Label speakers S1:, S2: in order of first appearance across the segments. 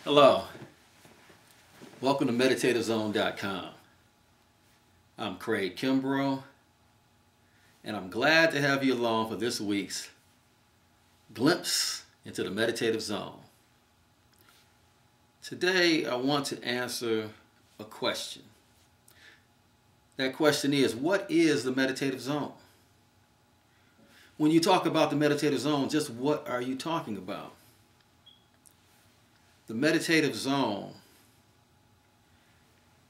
S1: Hello, welcome to MeditativeZone.com. I'm Craig Kimbrough, and I'm glad to have you along for this week's glimpse into the Meditative Zone. Today, I want to answer a question. That question is, what is the Meditative Zone? When you talk about the Meditative Zone, just what are you talking about? The Meditative Zone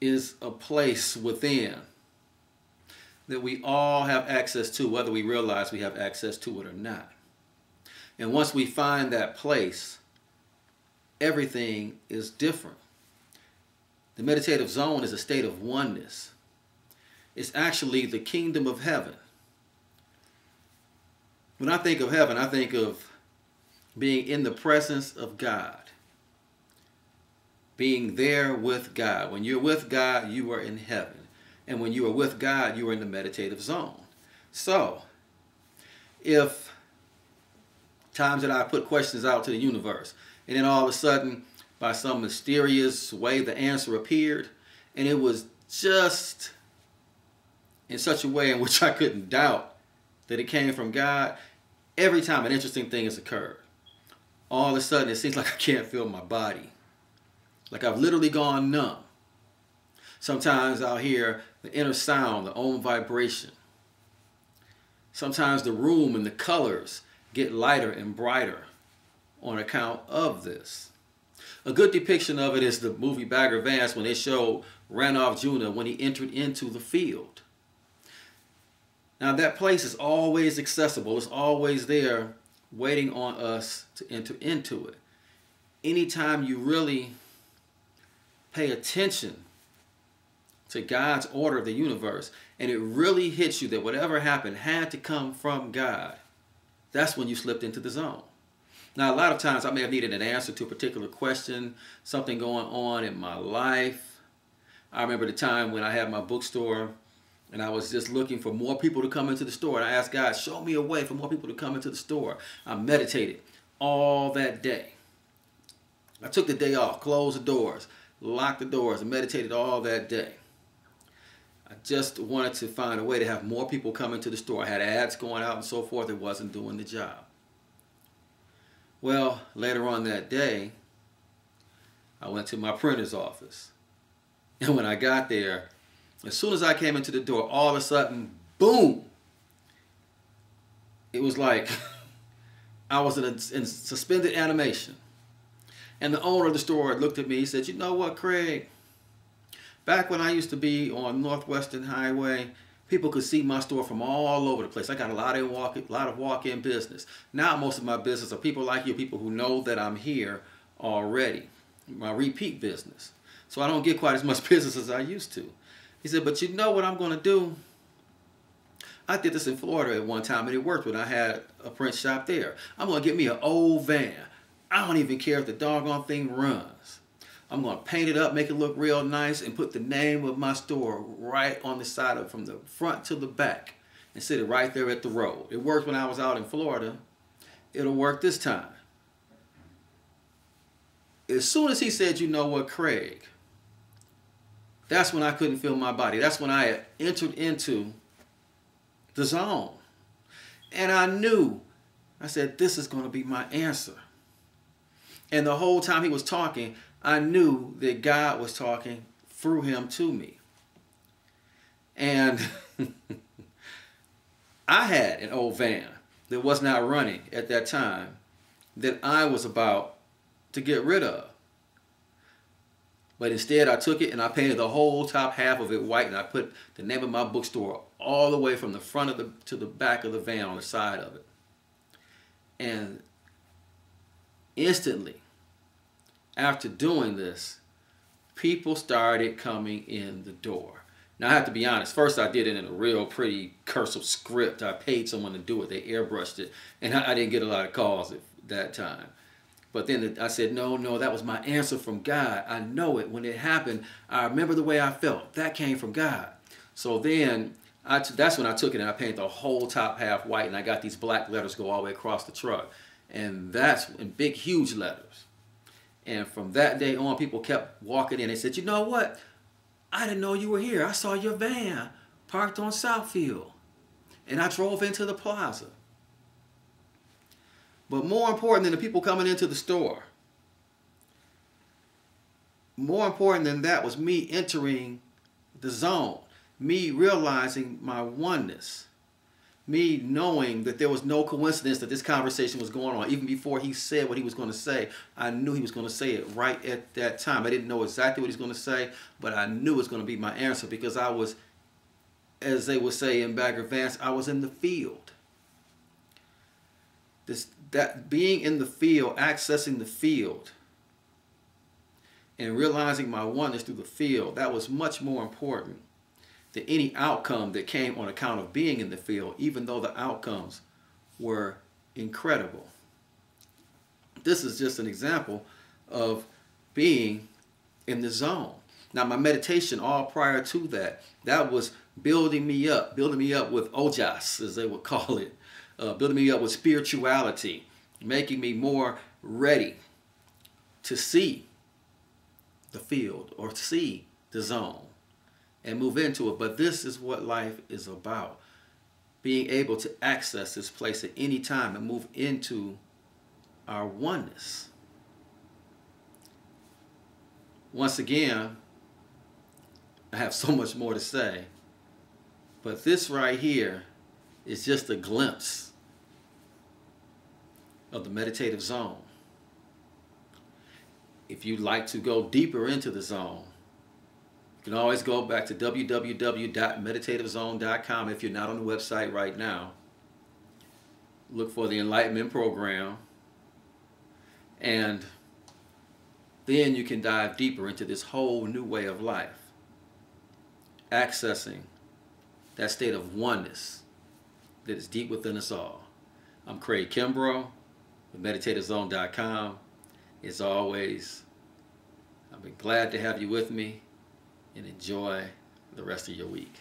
S1: is a place within that we all have access to, whether we realize we have access to it or not. And once we find that place, everything is different. The Meditative Zone is a state of oneness. It's actually the kingdom of heaven. When I think of heaven, I think of being in the presence of God. Being there with God. When you're with God, you are in heaven. And when you are with God, you are in the meditative zone. So, if times that I put questions out to the universe, and then all of a sudden, by some mysterious way, the answer appeared, and it was just in such a way in which I couldn't doubt that it came from God, every time an interesting thing has occurred, all of a sudden it seems like I can't feel my body. Like I've literally gone numb. Sometimes I'll hear the inner sound, the own vibration. Sometimes the room and the colors get lighter and brighter on account of this. A good depiction of it is the movie Bagger Vance when they showed Randolph Jr. when he entered into the field. Now that place is always accessible. It's always there waiting on us to enter into it. Anytime you really pay attention to God's order of the universe, and it really hits you that whatever happened had to come from God, that's when you slipped into the zone. Now, a lot of times I may have needed an answer to a particular question, something going on in my life. I remember the time when I had my bookstore, and I was just looking for more people to come into the store, and I asked God, show me a way for more people to come into the store. I meditated all that day. I took the day off, closed the doors, locked the doors, and meditated all that day. I just wanted to find a way to have more people come into the store. I had ads going out and so forth. It wasn't doing the job. Well, later on that day, I went to my printer's office. And when I got there, as soon as I came into the door, all of a sudden, boom! It was like I was in suspended animation. And the owner of the store looked at me and said, you know what, Craig? Back when I used to be on Northwestern Highway, people could see my store from all over the place. I got a lot of walk-in business. Now most of my business are people like you, people who know that I'm here already. My repeat business. So I don't get quite as much business as I used to. He said, but you know what I'm going to do? I did this in Florida at one time, and it worked when I had a print shop there. I'm going to get me an old van. I don't even care if the doggone thing runs. I'm going to paint it up, make it look real nice, and put the name of my store right on the side of it, from the front to the back, and sit it right there at the road. It worked when I was out in Florida. It'll work this time. As soon as he said, you know what, Craig, that's when I couldn't feel my body. That's when I had entered into the zone. And I knew, I said, this is going to be my answer. And the whole time he was talking, I knew that God was talking through him to me. And I had an old van that was not running at that time that I was about to get rid of. But instead I took it and I painted the whole top half of it white, and I put the name of my bookstore all the way from the front of to the back of the van on the side of it. And instantly, after doing this, people started coming in the door. Now, I have to be honest. First, I did it in a real pretty cursive script. I paid someone to do it. They airbrushed it. And I didn't get a lot of calls at that time. But then I said, no, that was my answer from God. I know it. When it happened, I remember the way I felt. That came from God. So then, that's when I took it and I painted the whole top half white. And I got these black letters go all the way across the truck. And that's in big, huge letters. And from that day on, people kept walking in. They said, you know what? I didn't know you were here. I saw your van parked on Southfield. And I drove into the plaza. But more important than the people coming into the store, more important than that was me entering the zone. Me realizing my oneness. Me knowing that there was no coincidence that this conversation was going on. Even before he said what he was going to say, I knew he was going to say it right at that time. I didn't know exactly what he was going to say, but I knew it was going to be my answer because I was, as they would say in Bagger Vance, I was in the field. That being in the field, accessing the field, and realizing my oneness through the field, that was much more important than any outcome that came on account of being in the field, even though the outcomes were incredible. This is just an example of being in the zone. Now, my meditation all prior to that, that was building me up with ojas, as they would call it, building me up with spirituality, making me more ready to see the field or see the zone and move into it. But this is what life is about. Being able to access this place at any time and move into our oneness. Once again, I have so much more to say, but this right here is just a glimpse of the meditative zone. If you'd like to go deeper into the zone, you can always go back to www.meditativezone.com if you're not on the website right now. Look for the Enlightenment Program, and then you can dive deeper into this whole new way of life, accessing that state of oneness that is deep within us all. I'm Craig Kimbrough with MeditativeZone.com. As always, I've been glad to have you with me, and enjoy the rest of your week.